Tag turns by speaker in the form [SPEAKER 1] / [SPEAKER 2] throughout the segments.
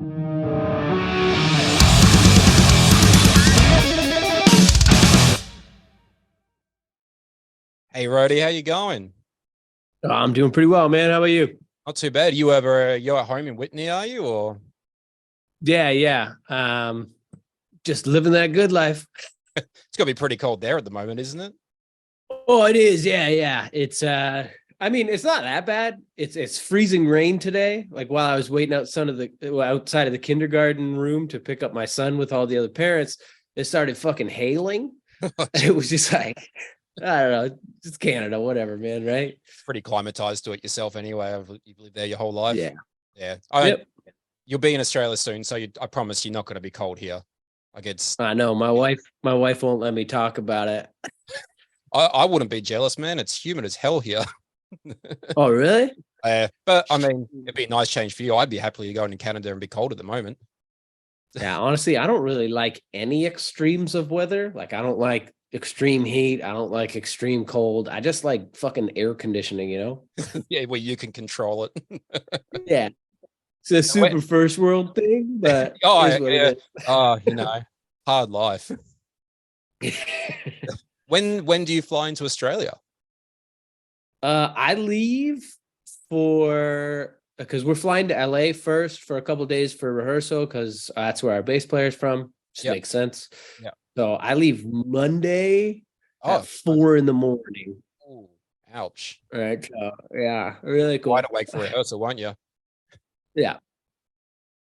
[SPEAKER 1] Hey, Rody, how you going?
[SPEAKER 2] I'm doing pretty well, man. How about you?
[SPEAKER 1] Not too bad. You're at home in Whitney, are you? Or
[SPEAKER 2] Yeah, yeah. Just living that good life.
[SPEAKER 1] it's gonna be pretty cold there at the moment, isn't it?
[SPEAKER 2] Oh, it is. Yeah, yeah. I mean, it's not that bad. It's freezing rain today. Like while I was waiting outside of the kindergarten room to pick up my son with all the other parents, it started fucking hailing. It was just like, I don't know, it's Canada, whatever, man, right?
[SPEAKER 1] Pretty climatized to it yourself anyway. You've lived there your whole life.
[SPEAKER 2] Yeah.
[SPEAKER 1] Yeah.
[SPEAKER 2] Yep.
[SPEAKER 1] You'll be in Australia soon, so I promise you're not going to be cold here. Like
[SPEAKER 2] I know my wife won't let me talk about it.
[SPEAKER 1] I wouldn't be jealous, man. It's humid as hell here.
[SPEAKER 2] Oh, really?
[SPEAKER 1] But I mean, it'd be a nice change for you. I'd be happily going to Canada and be cold at the moment.
[SPEAKER 2] Yeah, honestly, I don't really like any extremes of weather. Like, I don't like extreme heat. I don't like extreme cold. I just like fucking air conditioning, you know?
[SPEAKER 1] Yeah, where you can control it.
[SPEAKER 2] Yeah. It's a super first world thing, but
[SPEAKER 1] Oh,
[SPEAKER 2] here's what
[SPEAKER 1] yeah.
[SPEAKER 2] it
[SPEAKER 1] Oh, hard life.
[SPEAKER 2] is.
[SPEAKER 1] When do you fly into Australia?
[SPEAKER 2] I leave because we're flying to LA first for a couple of days for rehearsal because that's where our bass player's from. Just
[SPEAKER 1] Yep.
[SPEAKER 2] makes sense.
[SPEAKER 1] Yeah.
[SPEAKER 2] So I leave Monday
[SPEAKER 1] Oh,
[SPEAKER 2] at 4 in the morning.
[SPEAKER 1] ooh, ouch.
[SPEAKER 2] Right. So yeah, really cool.
[SPEAKER 1] Wide awake for rehearsal, won't you?
[SPEAKER 2] Yeah.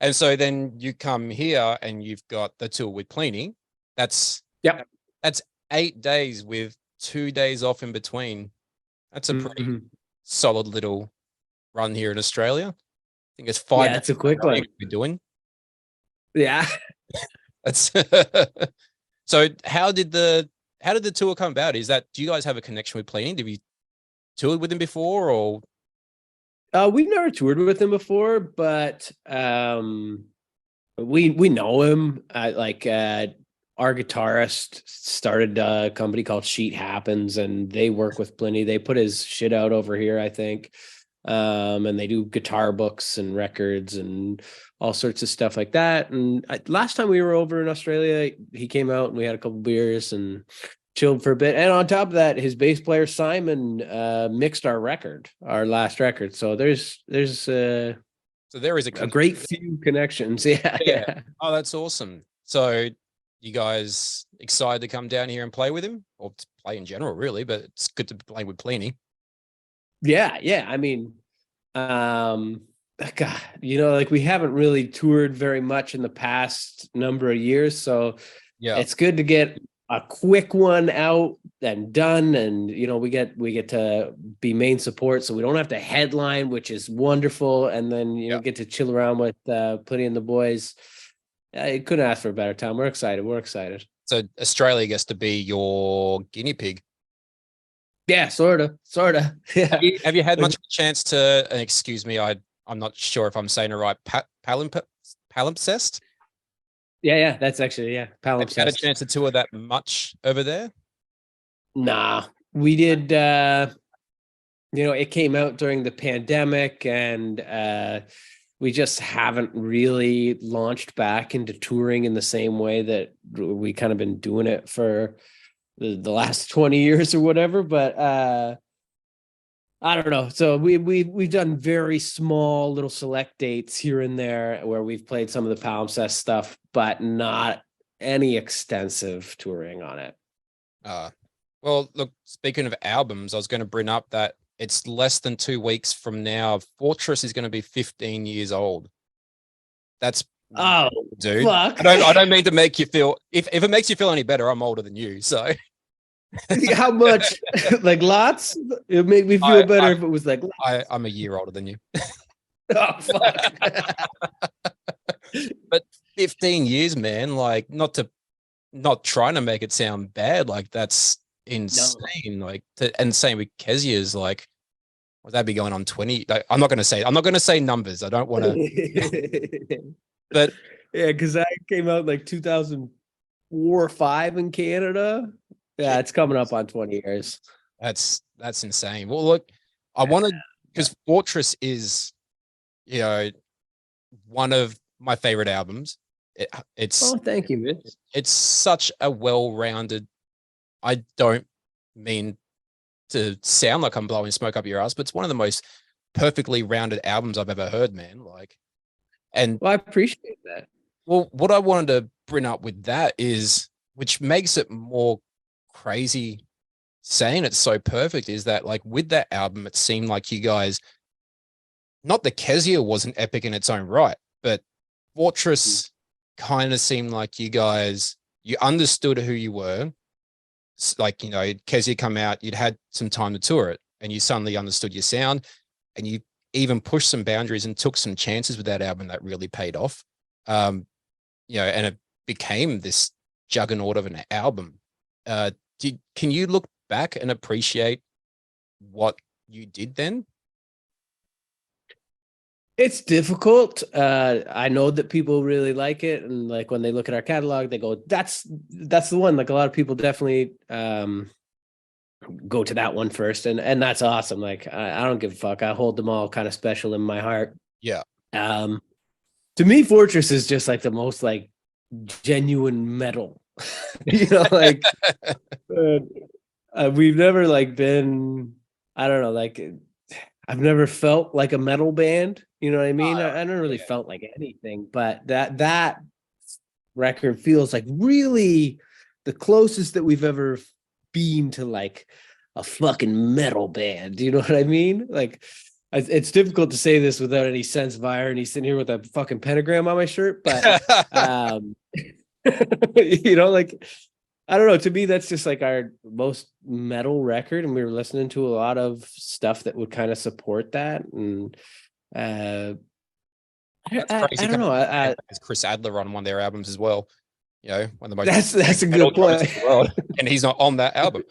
[SPEAKER 1] And so then you come here and you've got the tour with Plini. That's
[SPEAKER 2] Yep.
[SPEAKER 1] that's 8 days with 2 days off in between. That's a pretty
[SPEAKER 2] Mhm.
[SPEAKER 1] solid little run here in Australia. I think it's 5
[SPEAKER 2] Yeah,
[SPEAKER 1] days
[SPEAKER 2] it's a quick one.
[SPEAKER 1] we're doing.
[SPEAKER 2] Yeah.
[SPEAKER 1] That's so how did the tour come about? Do you guys have a connection with Plini? Have you toured with him before or
[SPEAKER 2] We've never toured with him before, but we know him. Our guitarist started a company called Sheet Happens, and they work with Plini. They put his shit out over here, I think. And they do guitar books and records and all sorts of stuff like that. And last time we were over in Australia, he came out and we had a couple beers and chilled for a bit. And on top of that, his bass player Simon mixed our last record. So there's
[SPEAKER 1] so there is
[SPEAKER 2] a great few connections. Yeah,
[SPEAKER 1] Yeah.
[SPEAKER 2] yeah.
[SPEAKER 1] Oh, that's awesome. So you guys excited to come down here and play with him or to play in general, really, but it's good to play with Plini.
[SPEAKER 2] Yeah, yeah. I mean, God, like we haven't really toured very much in the past number of years, so
[SPEAKER 1] Yeah.
[SPEAKER 2] it's good to get a quick one out and done, and we get to be main support, so we don't have to headline, which is wonderful, and then get to chill around with Plini and the boys. I couldn't ask for a better time. We're excited. We're excited.
[SPEAKER 1] So Australia gets to be your guinea pig.
[SPEAKER 2] Yeah, sort of. Yeah.
[SPEAKER 1] Have you had much of a chance to, excuse me, I'm not sure if I'm saying it right, palimpsest?
[SPEAKER 2] Yeah, that's actually, yeah,
[SPEAKER 1] Have you had a chance to tour that much over there?
[SPEAKER 2] Nah, we did, it came out during the pandemic, and we just haven't really launched back into touring in the same way that we kind of been doing it for the last 20 years or whatever. But I don't know. So we've done very small little select dates here and there where we've played some of the palimpsest stuff, but not any extensive touring on it.
[SPEAKER 1] Well, look, speaking of albums, I was going to bring up that it's less than 2 weeks from now. Fortress is going to be 15 years old. That's dude.
[SPEAKER 2] Fuck.
[SPEAKER 1] I don't mean to make you feel if it makes you feel any better, I'm older than you. So
[SPEAKER 2] how much? Like lots? It made me feel better if it was like
[SPEAKER 1] I'm a year older than you.
[SPEAKER 2] Oh fuck.
[SPEAKER 1] But 15 years, man, like not trying to make it sound bad, like that's insane. No. Like and same with Kezia's, like would that be going on 20? Like, I'm not gonna say numbers. I don't want to but
[SPEAKER 2] yeah, because I came out like 2004 or 5 in Canada. Yeah, it's coming up on 20 years.
[SPEAKER 1] That's insane. Well, look, I wanted because Fortress is, one of my favorite albums. It's
[SPEAKER 2] thank you, Vince.
[SPEAKER 1] It's such a well-rounded. I don't mean to sound like I'm blowing smoke up your ass, but it's one of the most perfectly rounded albums I've ever heard, man. Like, and
[SPEAKER 2] I appreciate that.
[SPEAKER 1] Well, what I wanted to bring up with that is, which makes it more crazy saying it's so perfect, is that like with that album, it seemed like you guys, not the Kezia wasn't epic in its own right, but Fortress kind of seemed like you guys, you understood who you were. Like, you know, Kezia come out, you'd had some time to tour it, and you suddenly understood your sound, and you even pushed some boundaries and took some chances with that album that really paid off. You know, and it became this juggernaut of an album. Can you look back and appreciate what you did then?
[SPEAKER 2] It's difficult. I know that people really like it, and like when they look at our catalog, they go, "That's the one." Like a lot of people definitely go to that one first, and that's awesome. Like I don't give a fuck. I hold them all kind of special in my heart.
[SPEAKER 1] Yeah.
[SPEAKER 2] To me, Fortress is just like the most like genuine metal. You know, like we've never like been. I don't know, like I've never felt like a metal band. You know what I mean? I don't really felt like anything, but that record feels like really the closest that we've ever been to like a fucking metal band. You know what I mean? Like, it's difficult to say this without any sense of irony, sitting here with a fucking pentagram on my shirt, but you know, like, I don't know. To me, that's just like our most metal record, and we were listening to a lot of stuff that would kind of support that. And I don't know.
[SPEAKER 1] Chris Adler on one of their albums as well. You know, one of the most
[SPEAKER 2] that's a good point.
[SPEAKER 1] In the world, and he's not on that album.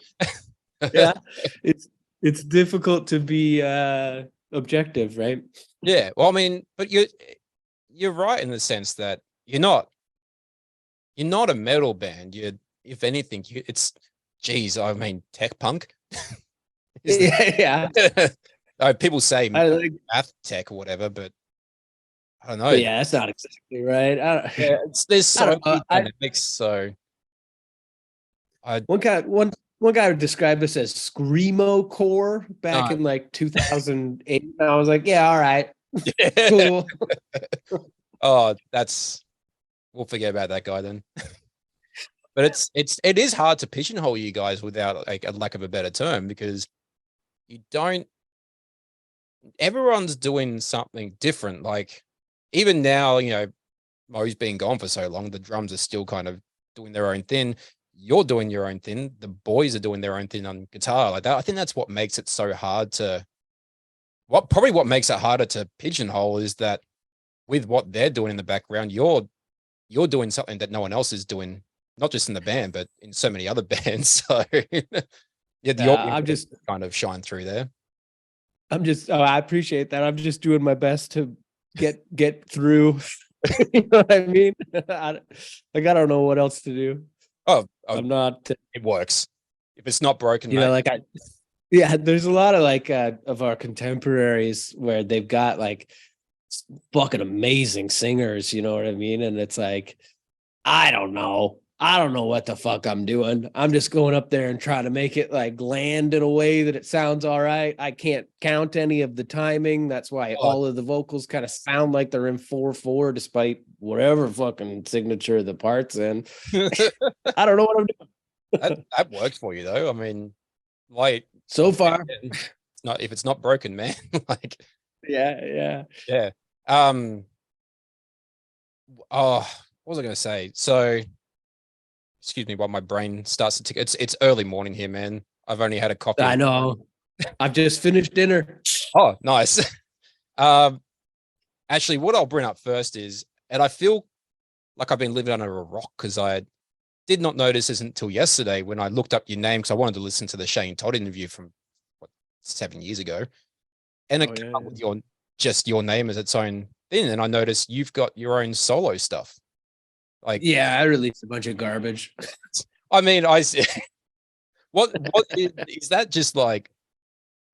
[SPEAKER 2] Yeah, it's difficult to be objective, right?
[SPEAKER 1] Yeah. Well, I mean, but you're right in the sense that you're not a metal band. You're, if anything, it's, geez, I mean, tech punk.
[SPEAKER 2] Yeah.
[SPEAKER 1] People say
[SPEAKER 2] like
[SPEAKER 1] math tech or whatever, but I don't know.
[SPEAKER 2] Yeah, that's not exactly right.
[SPEAKER 1] There's so many dynamics. So
[SPEAKER 2] one guy described us as screamo core back in like 2008. And I was like, yeah, all right, cool.
[SPEAKER 1] Oh, we'll forget about that guy then. But it is hard to pigeonhole you guys without like a lack of a better term, because everyone's doing something different. Like even now, you know, Mo's been gone for so long, the drums are still kind of doing their own thing. You're doing your own thing. The boys are doing their own thing on guitar. Like that, I think that's what makes it so hard to. What makes it harder to pigeonhole is that with what they're doing in the background, you're doing something that no one else is doing, not just in the band, but in so many other bands. So I'm just kind of shine through there.
[SPEAKER 2] I appreciate that. I'm just doing my best to get through. You know what I mean? I don't know what else to do. I'm not.
[SPEAKER 1] It works. If it's not broken,
[SPEAKER 2] you know, like there's a lot of like of our contemporaries where they've got like fucking amazing singers. You know what I mean? And it's like, I don't know what the fuck I'm doing. I'm just going up there and trying to make it like land in a way that it sounds all right. I can't count any of the timing. That's why all of the vocals kind of sound like they're in 4/4, despite whatever fucking signature the part's in. I don't know what I'm
[SPEAKER 1] doing. That works for you though. I mean, like
[SPEAKER 2] so far,
[SPEAKER 1] if it's not broken, man. Like,
[SPEAKER 2] yeah.
[SPEAKER 1] What was I going to say? So. Excuse me while my brain starts to tick. It's early morning here, man. I've only had a coffee.
[SPEAKER 2] I know. I've just finished dinner.
[SPEAKER 1] Oh, nice. Actually, what I'll bring up first is, and I feel like I've been living under a rock because I did not notice this until yesterday when I looked up your name because I wanted to listen to the Shane Todd interview from 7 years ago, and it came up with your name as its own thing, and I noticed you've got your own solo stuff. Like,
[SPEAKER 2] yeah, I released a bunch of garbage.
[SPEAKER 1] I mean, what is that just like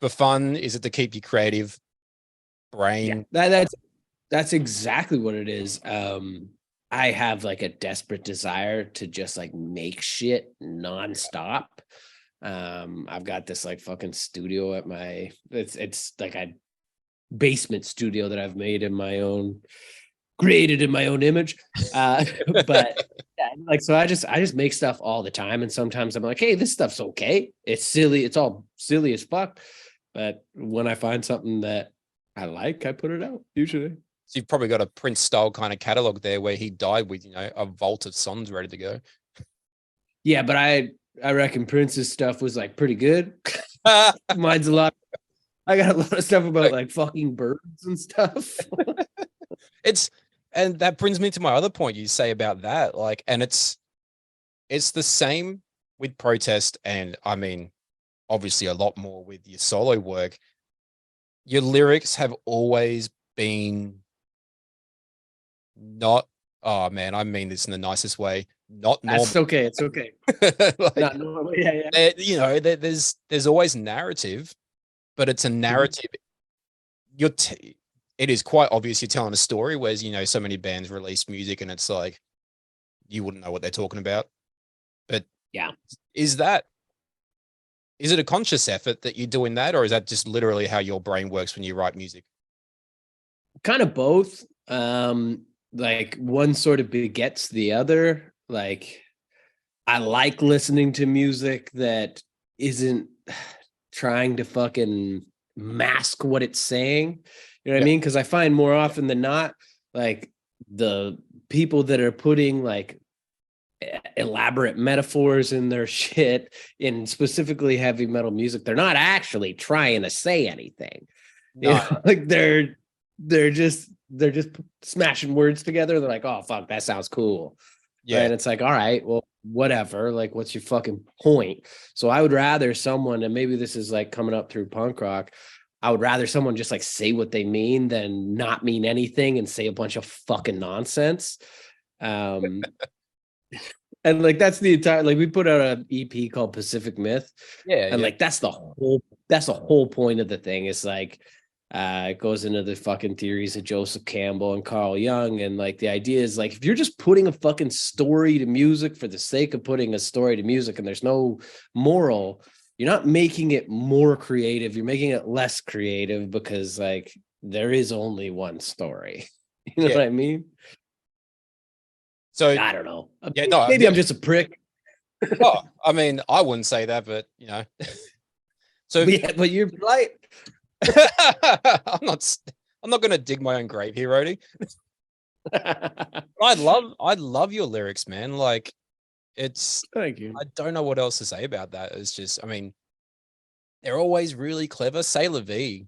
[SPEAKER 1] for fun? Is it to keep your creative brain?
[SPEAKER 2] Yeah, That's exactly what it is. I have like a desperate desire to just like make shit nonstop. I've got this like fucking studio at my it's like a basement studio that I've made in my own, created in my own image. But yeah, like so I just make stuff all the time. And sometimes I'm like, hey, this stuff's okay. It's silly, it's all silly as fuck. But when I find something that I like, I put it out usually.
[SPEAKER 1] So you've probably got a Prince style kind of catalog there where he died with, you know, a vault of songs ready to go.
[SPEAKER 2] Yeah, but I reckon Prince's stuff was like pretty good. Mine's a lot. I got a lot of stuff about like fucking birds and stuff.
[SPEAKER 1] And that brings me to my other point you say about that. Like, and it's the same with protest. And I mean, obviously a lot more with your solo work. Your lyrics have always been not, oh man, I mean this in the nicest way, not normal.
[SPEAKER 2] That's okay. It's okay.
[SPEAKER 1] Like,
[SPEAKER 2] not normal. Yeah.
[SPEAKER 1] You know, there's always narrative, but it's a narrative. It is quite obvious you're telling a story, whereas, you know, so many bands release music and it's like, you wouldn't know what they're talking about. But
[SPEAKER 2] yeah,
[SPEAKER 1] is it a conscious effort that you're doing that, or is that just literally how your brain works when you write music?
[SPEAKER 2] kind of both. Like one sort of begets the other. Like I like listening to music that isn't trying to fucking mask what it's saying. You know what I mean? Because I find more often than not, like the people that are putting like elaborate metaphors in their shit, in specifically heavy metal music, they're not actually trying to say anything.
[SPEAKER 1] No.
[SPEAKER 2] You know, like they're just smashing words together. They're like, oh fuck, that sounds cool.
[SPEAKER 1] Yeah.
[SPEAKER 2] Right? And it's like, all right, well, whatever. Like, what's your fucking point? So I would rather someone, and maybe this is like coming up through punk rock, I would rather someone just like say what they mean than not mean anything and say a bunch of fucking nonsense. And like that's the entire, like we put out an EP called Pacific Myth.
[SPEAKER 1] Yeah.
[SPEAKER 2] And like that's the whole point of the thing. Is like it goes into the fucking theories of Joseph Campbell and Carl Jung. And like the idea is like if you're just putting a fucking story to music for the sake of putting a story to music and there's no moral, you're not making it more creative. You're making it less creative because like there is only one story. You know what I mean?
[SPEAKER 1] So
[SPEAKER 2] I don't know.
[SPEAKER 1] Yeah, no,
[SPEAKER 2] maybe I'm just a prick.
[SPEAKER 1] Oh, I mean, I wouldn't say that, but you know. So
[SPEAKER 2] yeah, but you're right.
[SPEAKER 1] I'm not going to dig my own grave here, Rody. I love your lyrics, man. Like
[SPEAKER 2] Thank you.
[SPEAKER 1] I don't know what else to say about that. It's just, I mean, they're always really clever. C'est la vie,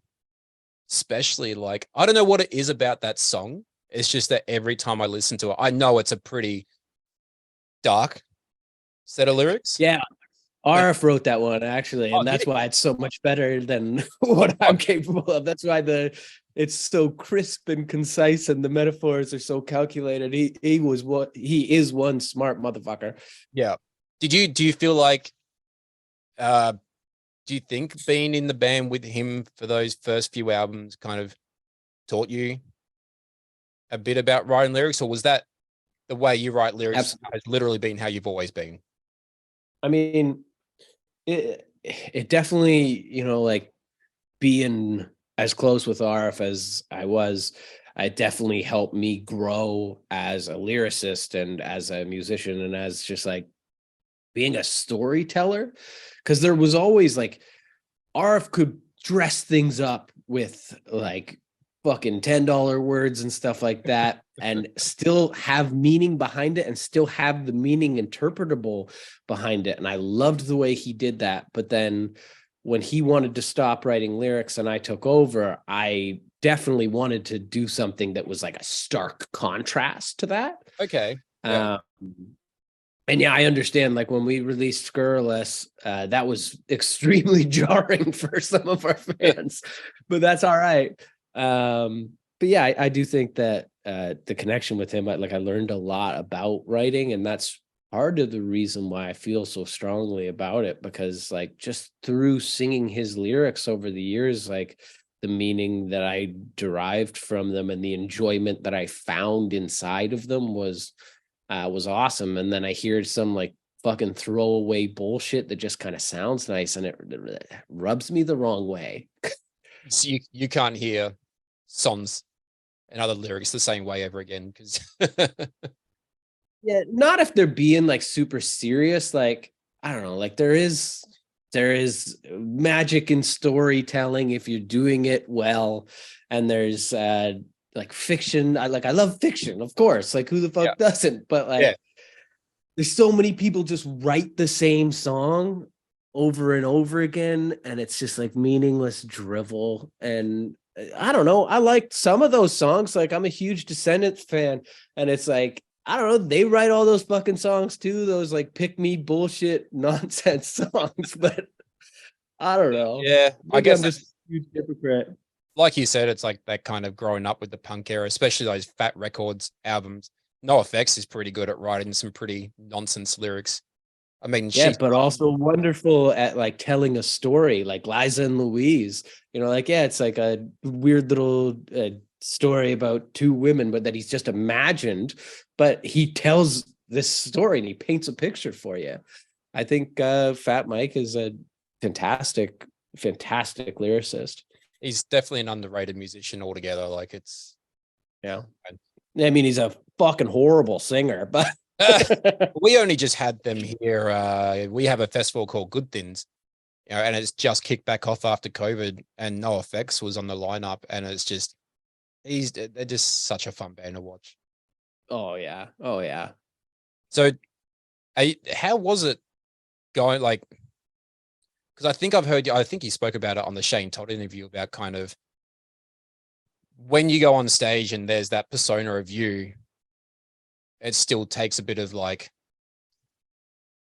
[SPEAKER 1] especially, like, I don't know what it is about that song. It's just that every time I listen to it, I know it's a pretty dark set of lyrics.
[SPEAKER 2] Yeah. RF wrote that one actually, and that's why it's so much better than what I'm capable of. That's why it's so crisp and concise, and the metaphors are so calculated. He is one smart motherfucker.
[SPEAKER 1] Yeah. Do you feel like do you think being in the band with him for those first few albums kind of taught you a bit about writing lyrics, or was that the way you write lyrics
[SPEAKER 2] Absolutely.
[SPEAKER 1] has literally been how you've always been?
[SPEAKER 2] I mean, it definitely, you know, like being as close with RF as I was, it definitely helped me grow as a lyricist and as a musician and as just like being a storyteller. Because there was always like RF could dress things up with like fucking $10 words and stuff like that and still have meaning behind it and still have the meaning interpretable behind it. And I loved the way he did that. But then when he wanted to stop writing lyrics and I took over, I definitely wanted to do something that was like a stark contrast to that.
[SPEAKER 1] Okay.
[SPEAKER 2] Yeah. And yeah, I understand, like when we released Scurrilous, that was extremely jarring for some of our fans, but that's all right. But yeah, I do think that the connection with him, I learned a lot about writing, and that's part of the reason why I feel so strongly about it, because like just through singing his lyrics over the years, like the meaning that I derived from them and the enjoyment that I found inside of them was awesome. And then I hear some like fucking throwaway bullshit that just kind of sounds nice, and it rubs me the wrong way.
[SPEAKER 1] So you can't hear songs and other lyrics the same way ever again, because
[SPEAKER 2] yeah, not if they're being like super serious. Like, I don't know, like there is magic in storytelling if you're doing it well, and there's like fiction. I love fiction, of course, like who the fuck doesn't, but like there's so many people just write the same song over and over again, and it's just like meaningless drivel. And I don't know, I like some of those songs. Like, I'm a huge Descendants fan, and it's like, I don't know, they write all those fucking songs too, those like pick me bullshit nonsense songs. But I don't know.
[SPEAKER 1] Yeah,
[SPEAKER 2] maybe
[SPEAKER 1] I guess
[SPEAKER 2] I'm just a huge hypocrite.
[SPEAKER 1] Like you said, it's like that kind of growing up with the punk era, especially those Fat Records albums. NoFX is pretty good at writing some pretty nonsense lyrics. I mean,
[SPEAKER 2] yeah, but also wonderful at like telling a story, like Liza and Louise. You know, like, yeah, it's like a weird little story about two women, but that he's just imagined. But he tells this story and he paints a picture for you. I think Fat Mike is a fantastic lyricist.
[SPEAKER 1] He's definitely an underrated musician altogether. Like, it's
[SPEAKER 2] I mean, he's a fucking horrible singer, but
[SPEAKER 1] we only just had them here. We have a festival called Good Things, you know, and it's just kicked back off after COVID, and NoFX was on the lineup, and it's just they're just such a fun band to watch.
[SPEAKER 2] Oh yeah.
[SPEAKER 1] So how was it going? Like, because I think you spoke about it on the Shane Todd interview about kind of when you go on stage and there's that persona of you, it still takes a bit of like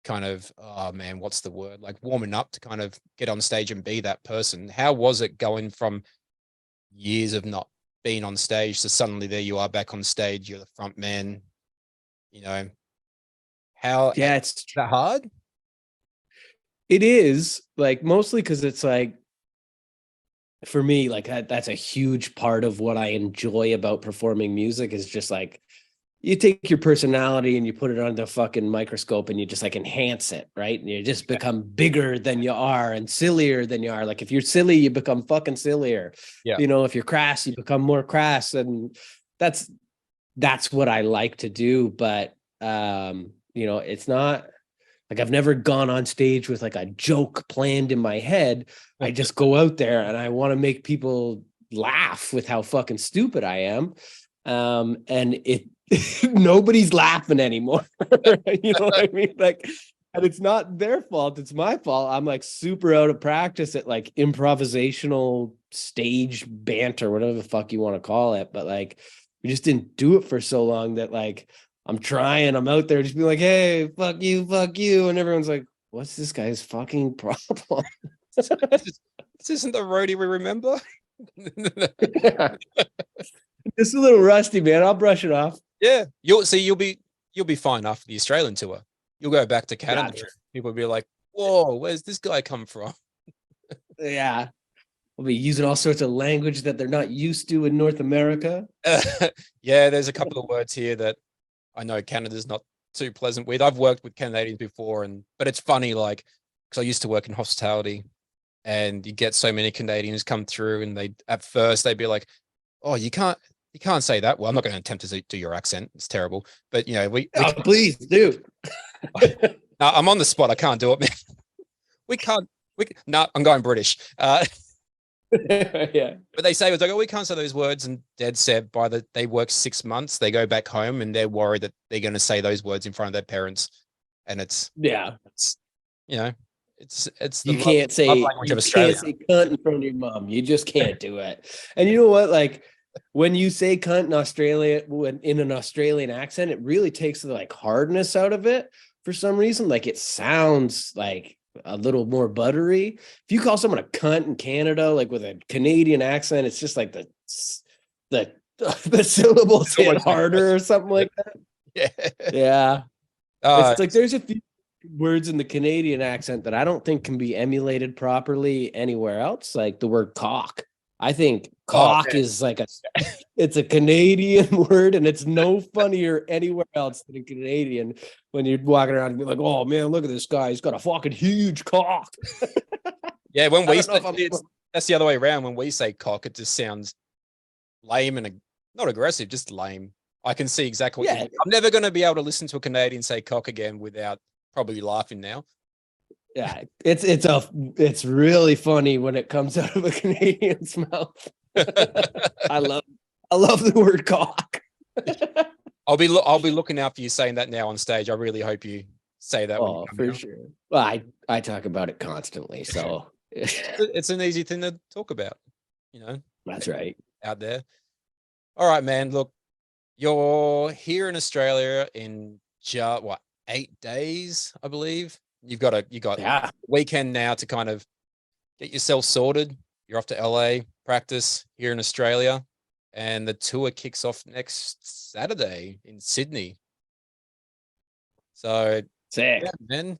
[SPEAKER 1] kind of, oh man, what's the word? Like warming up to kind of get on stage and be that person. How was it going from years of not being on stage to suddenly there you are back on stage, you're the front man, you know? It's that hard?
[SPEAKER 2] It is, like, mostly because it's like, for me, like that's a huge part of what I enjoy about performing music, is just like you take your personality and you put it under the fucking microscope and you just like enhance it, right? And you just become bigger than you are and sillier than you are. Like, if you're silly, you become fucking sillier.
[SPEAKER 1] Yeah.
[SPEAKER 2] You know, if you're crass, you become more crass. And that's what I like to do. But you know, it's not like I've never gone on stage with like a joke planned in my head. I just go out there and I want to make people laugh with how fucking stupid I am. And nobody's laughing anymore. You know what I mean? Like, and it's not their fault, it's my fault. I'm like super out of practice at like improvisational stage banter, whatever the fuck you want to call it. But like, we just didn't do it for so long that like I'm out there just being like, hey, fuck you. And everyone's like, what's this guy's fucking problem?
[SPEAKER 1] This isn't the Rody we remember.
[SPEAKER 2] It's a little rusty, man. I'll brush it off.
[SPEAKER 1] Yeah, you'll be fine after the Australian tour. You'll go back to Canada. Gotcha. People will be like, whoa, where's this guy come from?
[SPEAKER 2] Yeah. We'll be using all sorts of language that they're not used to in North America.
[SPEAKER 1] Yeah, there's a couple of words here that I know Canada's not too pleasant with. I've worked with Canadians before, but it's funny, like, because I used to work in hospitality, and you get so many Canadians come through, and at first they'd be like, oh, you can't say that. Well, I'm not going to attempt to do your accent. It's terrible. But, you know,
[SPEAKER 2] please do.
[SPEAKER 1] No, I'm on the spot. I can't do it, man. No, I'm going British.
[SPEAKER 2] Yeah.
[SPEAKER 1] But they say, it's like, oh, we can't say those words. And Dad said they work 6 months, they go back home and they're worried that they're going to say those words in front of their parents. And it's, you know, it's
[SPEAKER 2] you can't say cunt in front of your mom. You just can't do it. And you know what? Like, when you say cunt in Australia, in an Australian accent, it really takes the like hardness out of it for some reason. Like, it sounds like a little more buttery. If you call someone a cunt in Canada, like with a Canadian accent, it's just like the syllables hit harder or something like that. Yeah. It's like there's a few words in the Canadian accent that I don't think can be emulated properly anywhere else, like the word cock. I think
[SPEAKER 1] Oh,
[SPEAKER 2] cock
[SPEAKER 1] man.
[SPEAKER 2] is like it's a Canadian word, and it's no funnier anywhere else than in Canadian when you're walking around and be like, oh man, look at this guy. He's got a fucking huge cock.
[SPEAKER 1] Yeah, when
[SPEAKER 2] I
[SPEAKER 1] we
[SPEAKER 2] don't know
[SPEAKER 1] say
[SPEAKER 2] if I'm
[SPEAKER 1] that's the other way around. When we say cock, it just sounds lame and not aggressive, just lame. I can see exactly what you
[SPEAKER 2] yeah,
[SPEAKER 1] mean. I'm never going to be able to listen to a Canadian say cock again without probably laughing now.
[SPEAKER 2] yeah. It's really funny when it comes out of a Canadian's mouth. I love the word cock.
[SPEAKER 1] I'll be looking out for you saying that now on stage. I really hope you say that when you come
[SPEAKER 2] for
[SPEAKER 1] out.
[SPEAKER 2] sure. Well, I talk about it constantly, so
[SPEAKER 1] It's an easy thing to talk about, you know.
[SPEAKER 2] that's right.
[SPEAKER 1] Out there. All right, man. Look, you're here in Australia in just what 8 days, I believe. You got
[SPEAKER 2] Yeah.
[SPEAKER 1] weekend now to kind of get yourself sorted. You're off to LA, practice here in Australia, and the tour kicks off next Saturday in Sydney. So
[SPEAKER 2] Sick.
[SPEAKER 1] yeah, man.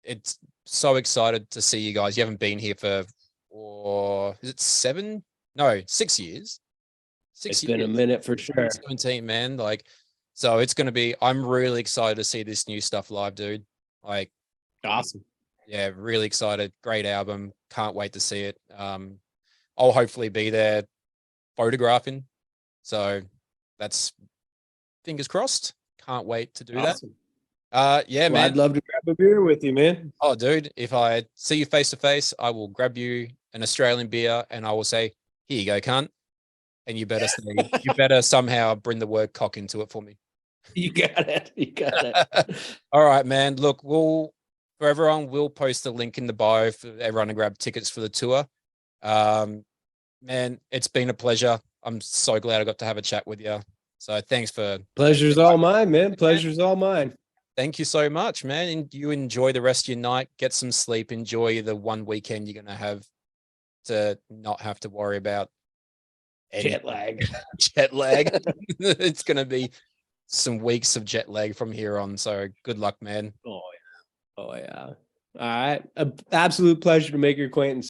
[SPEAKER 1] It's so excited to see you guys. You haven't been here for, or is it 7? No, 6 years.
[SPEAKER 2] It's been a minute for sure.
[SPEAKER 1] 17, man. Like, so it's going to be, I'm really excited to see this new stuff live, dude. Like,
[SPEAKER 2] Awesome.
[SPEAKER 1] yeah, really excited. Great album. Can't wait to see it. I'll hopefully be there photographing. So that's fingers crossed. Can't wait to do
[SPEAKER 2] Awesome.
[SPEAKER 1] that. Yeah,
[SPEAKER 2] Well,
[SPEAKER 1] man.
[SPEAKER 2] I'd love to grab a beer with you, man.
[SPEAKER 1] Oh, dude, if I see you face to face, I will grab you an Australian beer and I will say, here you go, cunt. And you better say, you better somehow bring the word cock into it for me.
[SPEAKER 2] You got it. You got it.
[SPEAKER 1] All right, man. Look, for everyone, we'll post a link in the bio for everyone to grab tickets for the tour. Man, it's been a pleasure. I'm so glad I got to have a chat with you. So thanks for
[SPEAKER 2] Pleasure's all mine, man. Pleasure's all mine.
[SPEAKER 1] Thank you so much, man. And you enjoy the rest of your night. Get some sleep. Enjoy the one weekend you're gonna have to not have to worry about
[SPEAKER 2] Jet lag.
[SPEAKER 1] Jet lag. It's gonna be some weeks of jet lag from here on. So good luck, man.
[SPEAKER 2] Oh yeah. Oh yeah. All right. Absolute pleasure to make your acquaintance.